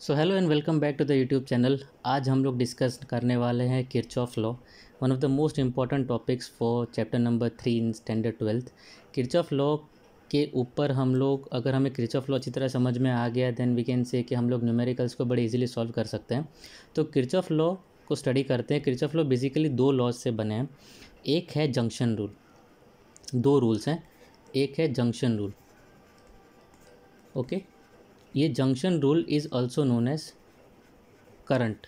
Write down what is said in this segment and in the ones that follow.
So hello and welcome back to the YouTube channel. आज हम लोग डिस्कस करने वाले हैं Kirchhoff law, one of the most important topics for chapter number 3 in standard 12th। Kirchhoff law के ऊपर हम लोग, अगर हमें किरचॉफ लॉ अच्छी तरह समझ में आ गया देन वी कैन से कि हम लोग न्यूमेरिकल्स को बड़े इजीली सॉल्व कर सकते हैं। तो किरचॉफ लॉ को स्टडी करते हैं। किरचॉफ लॉ बेसिकली दो लॉज से बने हैं। एक है जंक्शन रूल, दो रूल्स हैं। एक है जंक्शन रूल, ओके। ये junction rule is also known as current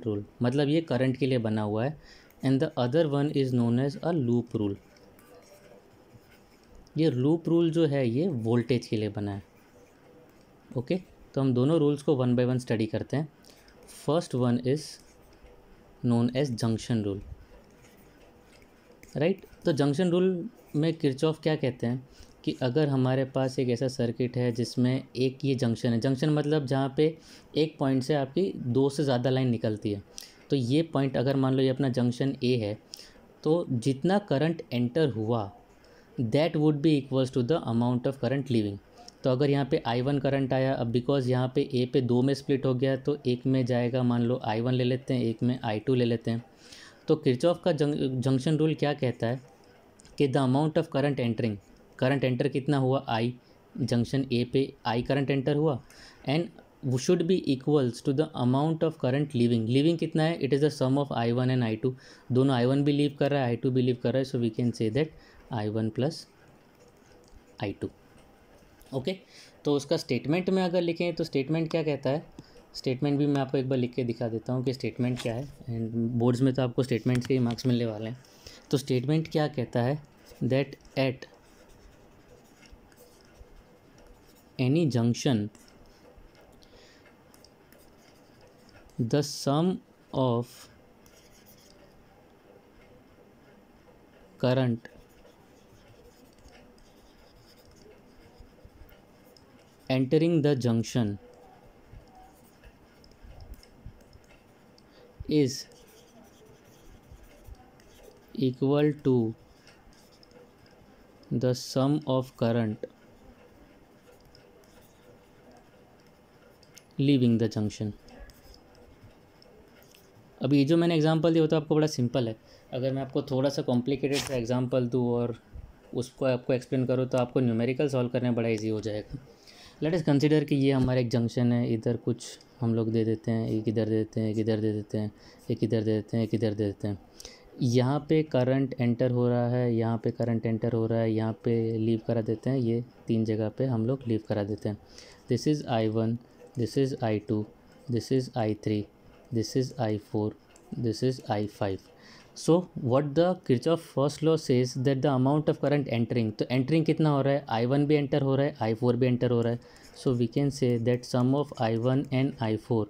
rule, मतलब ये करंट के लिए बना हुआ है। And the other one is known as a loop rule. ये लूप रूल जो है ये वोल्टेज के लिए बना है, ओके। तो हम दोनों रूल्स को वन बाय वन स्टडी करते हैं। First one is known as junction rule, right. तो जंक्शन रूल में किरचॉफ क्या कहते हैं कि अगर हमारे पास एक ऐसा सर्किट है जिसमें एक ये जंक्शन है, जंक्शन मतलब जहाँ पे एक पॉइंट से आपकी दो से ज़्यादा लाइन निकलती है। तो ये पॉइंट अगर मान लो ये अपना जंक्शन ए है, तो जितना करंट एंटर हुआ that would be equals to the amount of current leaving. तो अगर यहाँ पे I1 करंट आया, अब बिकॉज यहाँ पे ए पे दो में स्प्लिट हो गया तो एक में जाएगा, मान लो I1 ले लेते हैं, एक में I2 ले लेते हैं। तो किरचॉफ का जंक्शन रूल क्या कहता है कि the amount of current entering, current enter कितना हुआ I, जंक्शन ए पे I करंट एंटर हुआ, एंड वो should be equals to the amount of current leaving. Leaving कितना है? It is the sum of I1 and I2। दोनों I1 भी leave कर रहा है, I2 भी लीव कर रहा है, so we can say that I1 plus I2, okay. तो उसका स्टेटमेंट में अगर लिखें तो स्टेटमेंट क्या कहता है, स्टेटमेंट भी मैं आपको एक बार लिख के दिखा देता हूँ कि स्टेटमेंट क्या है। एंड बोर्ड्स में तो आपको स्टेटमेंट्स के ही मार्क्स मिलने वाले हैं। तो स्टेटमेंट क्या कहता है, that at any junction the sum of current entering the junction is equal to the sum of current leaving the junction. अभी जो मैंने एग्जांपल दिया वो तो आपको बड़ा सिंपल है। अगर मैं आपको थोड़ा सा कॉम्प्लिकेटेड सा एग्जांपल दूँ और उसको आपको एक्सप्लेन करूँ तो आपको न्यूमेरिकल सॉल्व करने बड़ा इजी हो जाएगा। लेट अस कंसीडर कि ये हमारा एक जंक्शन है, इधर कुछ हम लोग दे देते हैं, एक इधर दे देते हैं, एक इधर दे देते हैं, एक इधर दे देते हैं, एक इधर दे देते हैं। यहाँ पे करंट एंटर हो रहा है, यहाँ पे करंट एंटर हो रहा है, यहाँ पे लीव करा देते हैं, ये तीन जगह पे हम लोग लीव करा देते हैं। This is I1, this is I2, this is I3, this is I4, this is I5. So what the Kirchhoff first law says that the amount of current entering, तो entering कितना हो रहा है, I1 भी enter हो रहा है, I4 भी enter हो रहा है, so we can say that sum of I1 and I4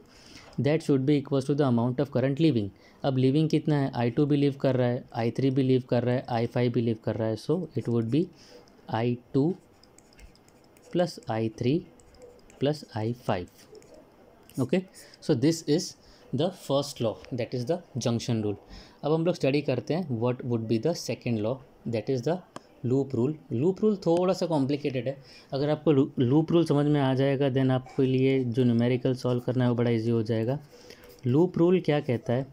that should be equals to the amount of current leaving। अब leaving कितना है, I2 भी लीव कर रहा है, I3 भी लीव कर रहा है, I5 भी लीव कर रहा है, so it would be I2 plus I3 plus I5, okay। so this is the first law, that is the junction rule। अब हम लोग स्टडी करते हैं what would be the second law, that is the loop rule. Loop rule थोड़ा सा complicated है। अगर आपको लूप रूल समझ में आ जाएगा देन आपके लिए जो न्यूमेरिकल सॉल्व करना है वो बड़ा इजी हो जाएगा। लूप रूल क्या कहता है,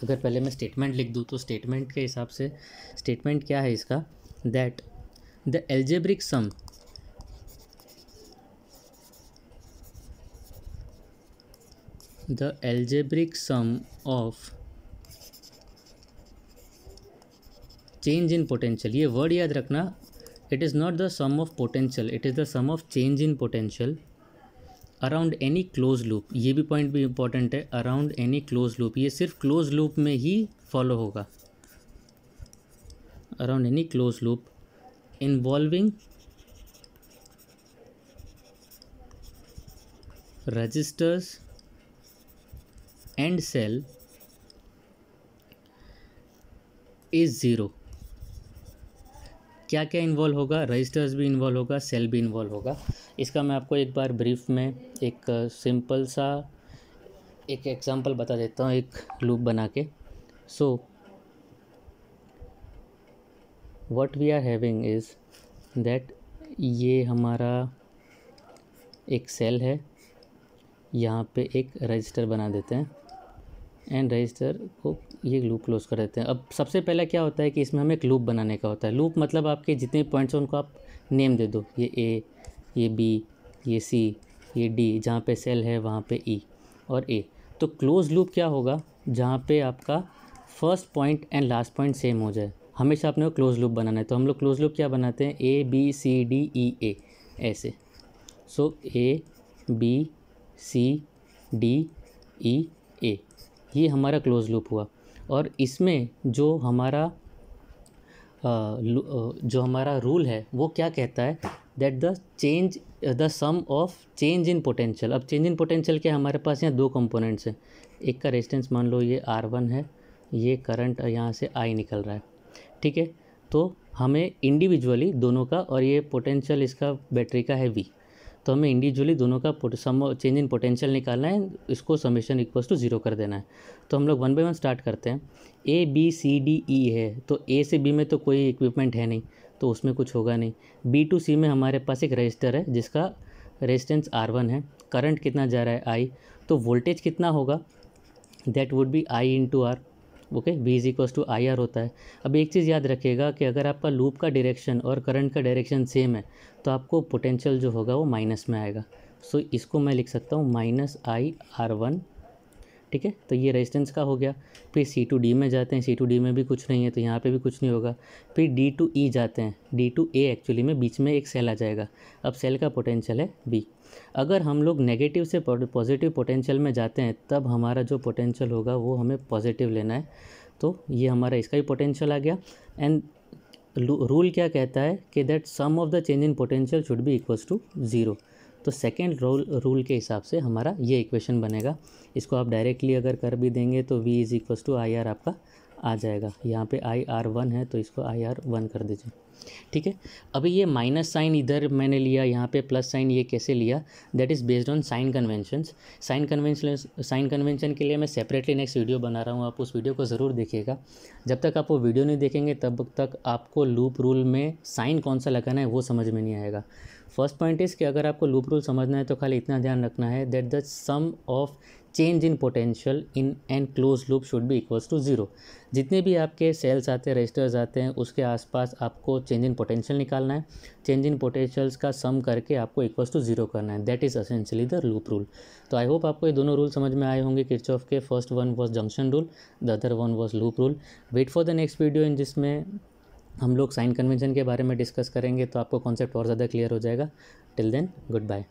अगर पहले मैं स्टेटमेंट लिख दूँ तो स्टेटमेंट के हिसाब से स्टेटमेंट क्या है इसका, that the algebraic sum the algebraic sum of change in potential, ये वर्ड याद रखना, it is not the sum of potential, it is the sum of change in potential around any closed loop। ये भी point भी important है, around any closed loop, ये सिर्फ closed loop में ही फॉलो होगा। around any closed loop involving resistors and cell is zero. क्या क्या इन्वॉल्व होगा, रजिस्टर्स भी इन्वॉल्व होगा, सेल भी इन्वॉल्व होगा। इसका मैं आपको एक बार ब्रीफ में एक सिंपल सा एक एग्जांपल बता देता हूँ, एक लूप बना के। So what we are having is that ये हमारा एक सेल है यहाँ पे एक रजिस्टर बना देते हैं एंड रजिस्टर को ये लूप क्लोज कर देते हैं। अब सबसे पहले क्या होता है कि इसमें हमें एक लूप बनाने का होता है। लूप मतलब आपके जितने पॉइंट्स हैं उनको आप नेम दे दो, ये ए, ये बी, ये सी, ये डी, जहाँ पे सेल है वहाँ पे ई और ए। तो क्लोज लूप क्या होगा, जहाँ पे आपका first point and last point same हो जाए। हमेशा अपने को क्लोज लूप बनाना है, तो हम लोग क्लोज लूप क्या बनाते हैं, A B C D E ए ऐसे। सो A B C D E ए, ये हमारा क्लोज लूप हुआ। और इसमें जो हमारा रूल है वो क्या कहता है, that the sum of change in potential. अब चेंज इन पोटेंशियल के हमारे पास यहाँ दो कंपोनेंट्स हैं, एक का रेजिस्टेंस मान लो ये R1 है, ये करंट यहाँ से I निकल रहा है, ठीक है। तो हमें इंडिविजुअली दोनों का, और ये पोटेंशियल इसका बैटरी का है V, तो हमें इंडिविजुअली दोनों का चेंज इन पोटेंशियल निकालना है, इसको समेशन इक्वल्स टू 0 कर देना है। तो हम लोग 1 बाय 1 स्टार्ट करते हैं। A B C D E है, तो ए से बी में तो कोई इक्विपमेंट है नहीं, तो उसमें कुछ होगा नहीं। बी टू सी में हमारे पास एक रजिस्टर है जिसका रेजिस्टेंस R1 है, करंट कितना जा रहा है I, तो वोल्टेज कितना होगा, that would be I into R, okay. V is equals to I R होता है। अब एक चीज़ याद रखिएगा कि अगर आपका लूप का डायरेक्शन और करंट का डायरेक्शन सेम है तो आपको पोटेंशियल जो होगा वो माइनस में आएगा। सो इसको मैं लिख सकता हूँ -IR1, ठीक है। तो ये रेजिस्टेंस का हो गया। फिर C2D में जाते हैं, C2D में भी कुछ नहीं है तो यहाँ पे भी कुछ नहीं होगा। फिर D2E जाते हैं, D2A एक्चुअली में बीच में एक सेल आ जाएगा। अब सेल का पोटेंशियल है B। अगर हम लोग नेगेटिव से पॉजिटिव पोटेंशियल में जाते हैं तब हमारा जो पोटेंशियल होगा वो हमें पॉजिटिव लेना है। तो ये हमारा इसका ही पोटेंशियल आ गया। एंड रूल क्या कहता है कि that sum of the change in potential should be equals to 0। तो सेकेंड रूल के हिसाब से हमारा ये इक्वेशन बनेगा। इसको आप डायरेक्टली अगर कर भी देंगे तो V is equals to I R आपका आ जाएगा। यहाँ पे IR1 है तो इसको IR1 कर दीजिए, ठीक है। अभी ये माइनस साइन इधर मैंने लिया, यहाँ पे प्लस साइन ये कैसे लिया, that is based on sign conventions. Sign convention के लिए मैं सेपरेटली नेक्स्ट वीडियो बना रहा हूँ, आप उस वीडियो को ज़रूर देखिएगा। जब तक आप वो वीडियो नहीं देखेंगे तब तक आपको लूप रूल में साइन कौन सा लगाना है वो समझ में नहीं आएगा। फर्स्ट पॉइंट इज़ कि अगर आपको लूप रूल समझना है तो खाली इतना ध्यान रखना है that the sum of change in potential in and close loop should be equals to 0। जितने भी आपके सेल्स आते हैं, रजिस्टर्स आते हैं, उसके आसपास आपको चेंज इन पोटेंशियल निकालना है। चेंज इन पोटेंशियल्स का सम करके आपको इक्वल्स टू 0 करना है। That is essentially the loop rule. तो आई होप आपको ये दोनों रूल समझ में आए होंगे किरचॉफ के। First one was junction rule, the other one was loop rule. Wait for the next video in जिसमें हम लोग साइन कन्वेंशन के बारे में डिस्कस करेंगे, तो आपको कॉन्सेप्ट और ज़्यादा क्लियर हो जाएगा। Till then good bye.